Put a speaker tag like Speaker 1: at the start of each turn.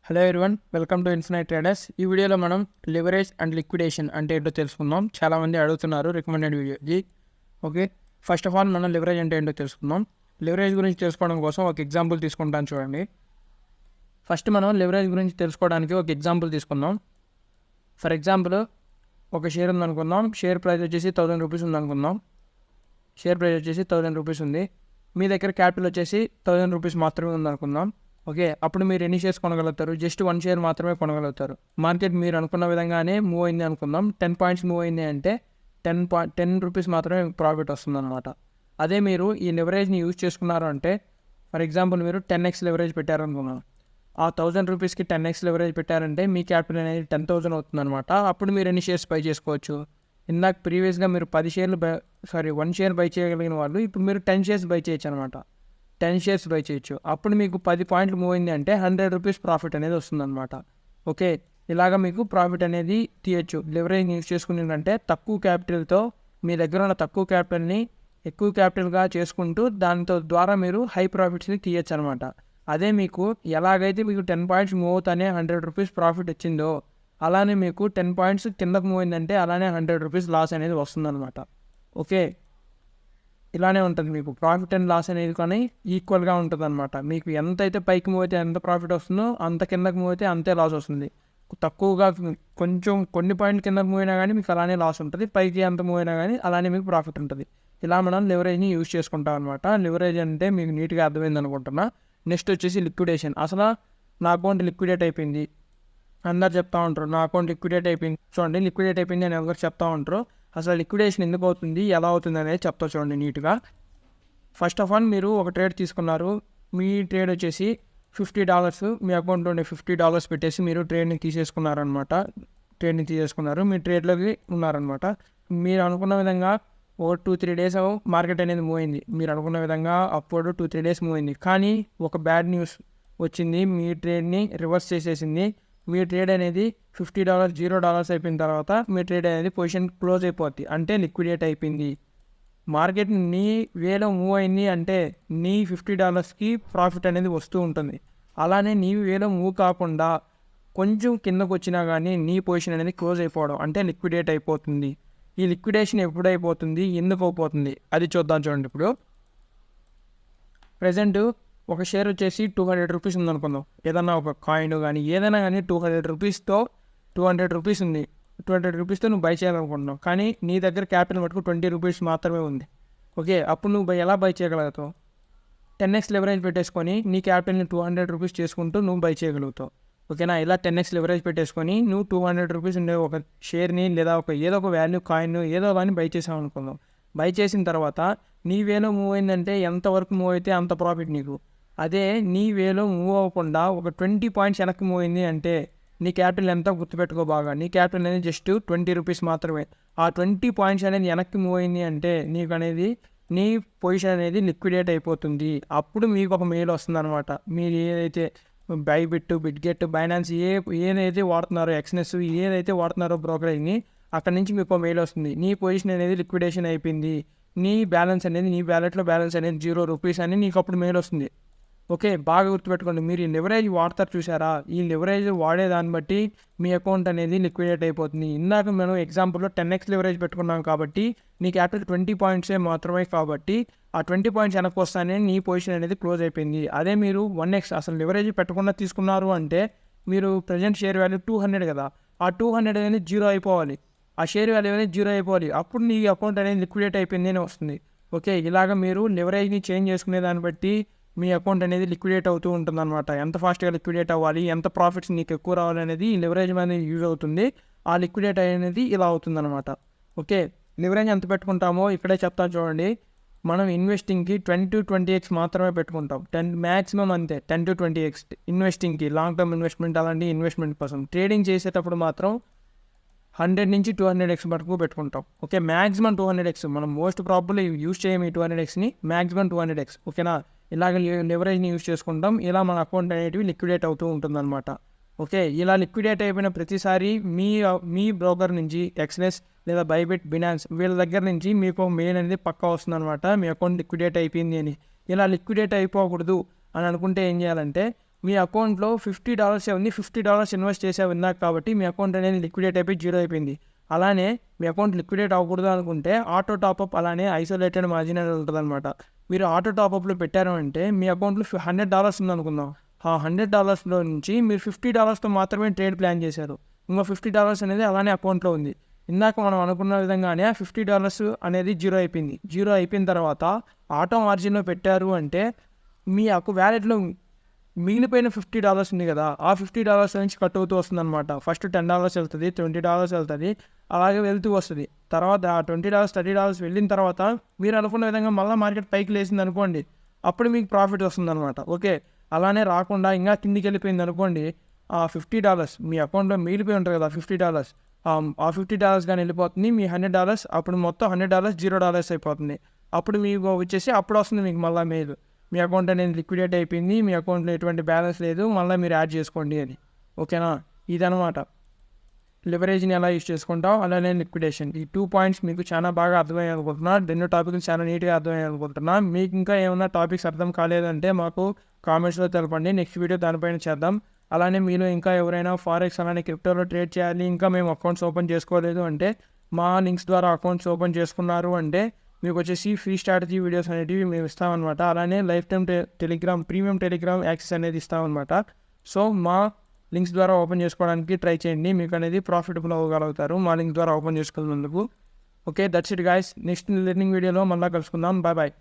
Speaker 1: Hello everyone, welcome to infinite traders. ఈ వీడియోలో మనం లివరేజ్ అండ్ లిక్విడేషన్ అంటే ఏంటో తెలుసుకుందాం. చాలామంది అడుగుతున్నారు రికమెండెడ్ వీడియోకి. ఓకే, ఫస్ట్ ఆఫ్ ఆల్ మనం లివరేజ్ అంటే ఏంటో తెలుసుకుందాం. లివరేజ్ గురించి తెలుసుకోవడం కోసం ఒక ఎగ్జాంపుల్ తీసుకుంటాను చూడండి. ఫస్ట్ మనం లివరేజ్ గురించి తెలుసుకోవడానికి ఒక ఎగ్జాంపుల్ తీసుకుందాం. ఫర్ ఎగ్జాంపుల్, ఒక షేర్ ఉందనుకుందాం. షేర్ ప్రైస్ వచ్చేసి 1000 రూపీస్ ఉందనుకుందాం. షేర్ ప్రైస్ వచ్చేసి 1000 రూపీస్ ఉంది. మీ దగ్గర క్యాపిటల్ వచ్చేసి 1000 రూపీస్ మాత్రమే ఉందనుకుందాం. ఓకే, అప్పుడు మీరు ఎన్ని షేర్స్ కొనగలుగుతారు? జస్ట్ 1 షేర్ మాత్రమే కొనగలుగుతారు. మార్కెట్ మీరు అనుకున్న విధంగానే మూవ్ అయింది అనుకుందాం. 10 పాయింట్స్ మూవ్ అయింది అంటే 10 రూపీస్ మాత్రమే ప్రాఫిట్ వస్తుందన్నమాట. అదే మీరు ఈ లివరేజ్ని యూజ్ చేసుకున్నారు అంటే, ఫర్ ఎగ్జాంపుల్ మీరు 10x లివరేజ్ పెట్టారనుకున్నాం. ఆ 1000 రూపీస్కి 10x లివరేజ్ పెట్టారంటే మీ క్యాపిటల్ అనేది 10,000 అవుతుందన్నమాట. అప్పుడు మీరు ఎన్ని షేర్స్ బై చేసుకోవచ్చు? ఇందాక ప్రీవియస్గా మీరు 1 షేర్ బై చేయగలిగిన వాళ్ళు ఇప్పుడు మీరు 10 షేర్స్ బై చేయొచ్చు అనమాట. 10 షేర్స్ బై చేయొచ్చు. అప్పుడు మీకు 10 పాయింట్లు మూవ్ అయింది అంటే 100 రూపీస్ ప్రాఫిట్ అనేది వస్తుందన్నమాట. ఓకే, ఇలాగ మీకు ప్రాఫిట్ అనేది తీయచ్చు. లివరేజ్ యూజ్ చేసుకునేదంటే తక్కువ క్యాపిటల్తో మీ దగ్గర ఉన్న తక్కువ క్యాపిటల్ని ఎక్కువ క్యాపిటల్గా చేసుకుంటూ దాంతో ద్వారా మీరు హై ప్రాఫిట్స్ని తీయచ్చు అనమాట. అదే మీకు ఎలాగైతే మీకు 10 పాయింట్స్ మూవ్ అవుతానే 100 రూపీస్ ప్రాఫిట్ వచ్చిందో, అలానే మీకు 10 పాయింట్స్ కిందకు మూవ్ అయిందంటే అలానే 100 రూపీస్ లాస్ అనేది వస్తుందన్నమాట. ఓకే, ఇలానే ఉంటుంది మీకు ప్రాఫిట్ అండ్ లాస్ అనేది కానీ ఈక్వల్గా ఉంటుంది అనమాట. మీకు ఎంతైతే పైకి మూవ్ అయితే ఎంత ప్రాఫిట్ వస్తుందో అంత కిందకి మూవ్ అయితే అంతే లాస్ వస్తుంది. తక్కువగా కొంచెం కొన్ని పాయింట్ కిందకి మూవ్ అయినా కానీ మీకు అలానే లాస్ ఉంటుంది. పైకి ఎంత మూవ్ అయినా కానీ అలానే మీకు ప్రాఫిట్ ఉంటుంది. ఇలా మనం లివరేజ్ని యూజ్ చేసుకుంటాం అనమాట. లివరేజ్ అంటే మీకు నీట్గా అర్థమైంది అనుకుంటున్నా. నెక్స్ట్ వచ్చేసి లిక్విడేషన్. అసలు నా అకౌంట్ లిక్విడేట్ అయిపోయింది అందరు చెప్తా ఉంటారు, నా అకౌంట్ లిక్విడేట్ అయిపోయింది. చూడండి, లిక్విడేట్ అయిపోయింది అని ఎవరు చెప్తా ఉంటారు. అసలు లిక్విడేషన్ ఎందుకు అవుతుంది, ఎలా అవుతుంది అనేది చెప్తా చూడండి నీట్గా. ఫస్ట్ ఆఫ్ ఆల్ మీరు ఒక ట్రేడ్ తీసుకున్నారు. మీ ట్రేడ్ వచ్చేసి $50 మీ అకౌంట్లో ఉండే $50 పెట్టేసి మీరు ట్రేడ్ని తీసేసుకున్నారనమాట. మీ ట్రేడ్లోకి ఉన్నారనమాట. మీరు అనుకున్న విధంగా ఓ 2-3 డేస్ మార్కెట్ అనేది మూవ్ అయింది. మీరు అనుకున్న విధంగా అప్పుడు 2-3 డేస్ మూవ్ అయింది. కానీ ఒక బ్యాడ్ న్యూస్ వచ్చింది, మీ ట్రేడ్ని రివర్స్ చేసేసింది. మీ ట్రేడ్ అనేది $50 $0 అయిపోయిన తర్వాత మీ ట్రేడ్ అనేది పొజిషన్ క్లోజ్ అయిపోద్ది, అంటే లిక్విడేట్ అయిపోయింది. మార్కెట్ నీ వేలో మూవ్ అయింది అంటే నీ $50కి ప్రాఫిట్ అనేది వస్తూ ఉంటుంది. అలానే నీ వేలో మూవ్ కాకుండా కొంచెం కిందకు వచ్చినా కానీ నీ పొజిషన్ అనేది క్లోజ్ అయిపోవడం అంటే లిక్విడేట్ అయిపోతుంది. ఈ లిక్విడేషన్ ఎప్పుడు అయిపోతుంది, ఎందుకు అయిపోతుంది అది చూద్దాం చూడండి. ఇప్పుడు ప్రజెంట్ ఒక షేర్ వచ్చేసి 200 రూపీస్ ఉందనుకుందాం. ఏదన్నా ఒక కాయిన్ కానీ ఏదైనా కానీ 200 రూపీస్తో 200 రూపీస్ ఉంది. 200 రూపీస్తో నువ్వు బై చేయాలనుకుంటున్నావు. కానీ నీ దగ్గర క్యాపిటల్ మటుకు 20 రూపీస్ మాత్రమే ఉంది. ఓకే, అప్పుడు నువ్వు ఎలా బై చేయగలుగుతావు? 10x లివరేజ్ పెట్టేసుకొని నీ క్యాపిటల్ని 200 రూపీస్ చేసుకుంటూ నువ్వు బై చేయగలుగుతావు. ఓకేనా, ఇలా 10x లివరేజ్ పెట్టేసుకొని నువ్వు 200 రూపీస్ ఉండే ఒక షేర్ని లేదా ఏదో ఒక వాల్యూ కాయిన్ ఏదో కానీ బై చేసావు అనుకుందాం. బై చేసిన తర్వాత నీ వేలో మూవ్ అయిందంటే ఎంతవరకు మూవ్ అయితే అంత ప్రాఫిట్ నీకు. అదే నీ వేలో మూవ్ అవ్వకుండా ఒక 20 పాయింట్స్ వెనక్కి మూవ్ అయింది అంటే నీ క్యాపిటల్ ఎంత గుర్తుపెట్టుకో బాగా. నీ క్యాపిటల్ అనేది జస్ట్ 20 రూపీస్ మాత్రమే. ఆ 20 పాయింట్స్ అనేది వెనక్కి మూవ్ అయింది అంటే నీకు అనేది నీ పొజిషన్ అనేది లిక్విడేట్ అయిపోతుంది. అప్పుడు మీకు ఒక మెయిల్ వస్తుంది అనమాట. మీరు ఏదైతే బైబిట్, బిట్గెట్, బైనాన్స్ ఏదైతే వాడుతున్నారో, ఎక్స్నెస్ ఏదైతే వాడుతున్నారో బ్రోకరేజ్ని, అక్కడ నుంచి మీకు ఒక మెయిల్ వస్తుంది. నీ పొజిషన్ అనేది లిక్విడేషన్ అయిపోయింది, నీ బ్యాలెన్స్ అనేది నీ వ్యాలెట్లో బ్యాలెన్స్ అనేది 0 రూపీస్ అని నీకు అప్పుడు మెయిల్ వస్తుంది. ఓకే, బాగా గుర్తుపెట్టుకోండి. మీరు ఈ లివరేజ్ వాడతారు చూసారా, ఈ లివరేజ్ వాడేదాన్ని బట్టి మీ అకౌంట్ అనేది లిక్విడేట్ అయిపోతుంది. ఇందాక మనం ఎగ్జాంపుల్లో 10x లివరేజ్ పెట్టుకున్నాం కాబట్టి నీ క్యాపిటల్ 20 పాయింట్సే మాత్రమే కాబట్టి ఆ 20 పాయింట్స్ వెనక్కి వస్తానే నీ పొజిషన్ అనేది క్లోజ్ అయిపోయింది. అదే మీరు 1x అసలు లివరేజ్ పెట్టకుండా తీసుకున్నారు అంటే మీరు ప్రజెంట్ షేర్ వాల్యూ 200 కదా, ఆ 200 అనేది 0 అయిపోవాలి. ఆ షేర్ వాల్యూ అనేది 0 అయిపోవాలి. అప్పుడు నీ అకౌంట్ అనేది లిక్విడేట్ అయిపోయింది అని వస్తుంది. ఓకే, ఇలాగ మీరు లివరేజ్ని చేంజ్ చేసుకునే దాన్ని బట్టి మీ అకౌంట్ అనేది లిక్విడేట్ అవుతూ ఉంటుంది అనమాట. ఎంత ఫాస్ట్గా లిక్విడేట్ అవ్వాలి, ఎంత ప్రాఫిట్స్ నీకు ఎక్కువ రావాలి అనేది ఈ లివరేజ్ అనేది యూజ్ అవుతుంది. ఆ లిక్విడేట్ అనేది ఇలా అవుతుంది అనమాట. ఓకే, లివరేజ్ ఎంత పెట్టుకుంటామో ఇక్కడే చెప్తాను చూడండి. మనం ఇన్వెస్టింగ్కి 10-20x మాత్రమే పెట్టుకుంటాం. 10 మ్యాక్సిమం అంతే, 10-20x ఇన్వెస్టింగ్కి, లాంగ్ టర్మ్ ఇన్వెస్ట్మెంట్ అలాంటి ఇన్వెస్ట్మెంట్ కోసం. ట్రేడింగ్ చేసేటప్పుడు మాత్రం 100 నుంచి 200x వరకు పెట్టుకుంటాం. Okay, maximum 200x. మనం మోస్ట్ ప్రాబబ్లీ యూజ్ చేయము ఈ 200xని, మ్యాక్సిమం 200x. ఓకేనా, ఇలాగ లివరేజ్ని యూజ్ చేసుకుంటాం. ఇలా మన అకౌంట్ అనేటివి లిక్విడేట్ అవుతూ ఉంటుందన్నమాట. ఓకే, ఇలా లిక్విడేట్ అయిపోయిన ప్రతిసారి మీ బ్రోకర్ నుంచి ఎక్స్నెస్ లేదా బైబిట్, బినాన్స్ వీళ్ళ దగ్గర నుంచి మీకు మెయిల్ అనేది పక్కా వస్తుందన్నమాట, మీ అకౌంట్ లిక్విడేట్ అయిపోయింది అని. ఇలా లిక్విడేట్ అయిపోకూడదు అని అనుకుంటే ఏం చేయాలంటే మీ అకౌంట్లో $50 ఉంది, $50 ఇన్వెస్ట్ చేసావు ఇందాక, కాబట్టి మీ అకౌంట్ అనేది లిక్విడేట్ అయిపోయి జీరో అయిపోయింది. అలానే మీ అకౌంట్ లిక్విడేట్ అవ్వకూడదు అనుకుంటే ఆటో టాపప్ అలానే ఐసోలేటెడ్ మార్జిన్ అనేది ఉంటుంది అనమాట. మీరు ఆటో టాపప్లో పెట్టారు అంటే మీ అకౌంట్లో $100 ఉందనుకుందాం. ఆ $100లో నుంచి మీరు $50తో మాత్రమే ట్రేడ్ ప్లాన్ చేశారు. ఇంకో $50 అనేది అలానే అకౌంట్లో ఉంది. ఇందాక మనం అనుకున్న విధంగానే $50 అనేది జీరో అయిపోయింది. జీరో అయిపోయిన తర్వాత ఆటో మార్జిన్లో పెట్టారు అంటే మీ వ్యాలెట్లో మిగిలిపోయిన $50 ఉంది కదా, ఆ $50 నుంచి కట్ అవుతూ వస్తుంది అనమాట. ఫస్ట్ $10 వెళ్తుంది, $20 వెళ్తుంది, అలాగే వెళ్తూ వస్తుంది. తర్వాత ఆ $20 $30 వెళ్ళిన తర్వాత మీరు అనుకున్న విధంగా మళ్ళీ మార్కెట్ పైకి లేచింది అనుకోండి, అప్పుడు మీకు ప్రాఫిట్ వస్తుంది అనమాట. ఓకే, అలానే రాకుండా ఇంకా కిందికి వెళ్ళిపోయింది అనుకోండి, ఆ $50 మీ అకౌంట్లో మిగిలిపోయి ఉంటుంది కదా $50, ఆ $50 కానీ వెళ్ళిపోతుంది. మీ $100 అప్పుడు మొత్తం $100 $0 అయిపోతుంది. అప్పుడు మీకు వచ్చేసి అప్పుడు వస్తుంది మీకు మళ్ళీ మెయిల్, మీ అకౌంట్ అనేది లిక్విడేట్ అయిపోయింది, మీ అకౌంట్లో ఎటువంటి బ్యాలెన్స్ లేదు, మళ్ళీ మీరు యాడ్ చేసుకోండి అని. ఓకేనా, ఇదనమాట లివరేజ్ని ఎలా యూజ్ చేసుకుంటాం, అలానే లిక్విడేషన్. ఈ 2 పాయింట్స్ మీకు చాలా బాగా అర్థమయ్యాయి అనుకుంటున్నా. 2 టాపిక్లు చాలా నీట్గా అర్థమయ్యాయి అనుకుంటున్నా. మీకు ఇంకా ఏమైనా టాపిక్స్ అర్థం కాలేదంటే మాకు కామెంట్స్లో తెలపండి, నెక్స్ట్ వీడియో దానిపైన చేద్దాం. అలానే మీలో ఇంకా ఎవరైనా ఫారెక్స్ అలానే క్రిప్టోలో ట్రేడ్ చేయాలి, ఇంకా మేము అకౌంట్స్ ఓపెన్ చేసుకోలేదు అంటే, మా లింక్స్ ద్వారా అకౌంట్స్ ఓపెన్ చేసుకున్నారు అంటే మీకు వచ్చేసి ఫ్రీ స్ట్రాటజీ వీడియోస్ అనేటివి మేము ఇస్తామన్నమాట. అలానే life time Telegram premium Telegram access అనేది ఇస్తామన్నమాట. సో మా లింక్స్ ద్వారా ఓపెన్ చేసుకోవడానికి ట్రై చేయండి, మీకు అనేది ప్రాఫిటబుల్ అవ్వగలుగుతారు మా లింక్ ద్వారా ఓపెన్ చేసుకున్నందుకు. Okay, that's it guys. Next learning వీడియోలో మళ్ళీ కలుసుకుందాం. Bye bye.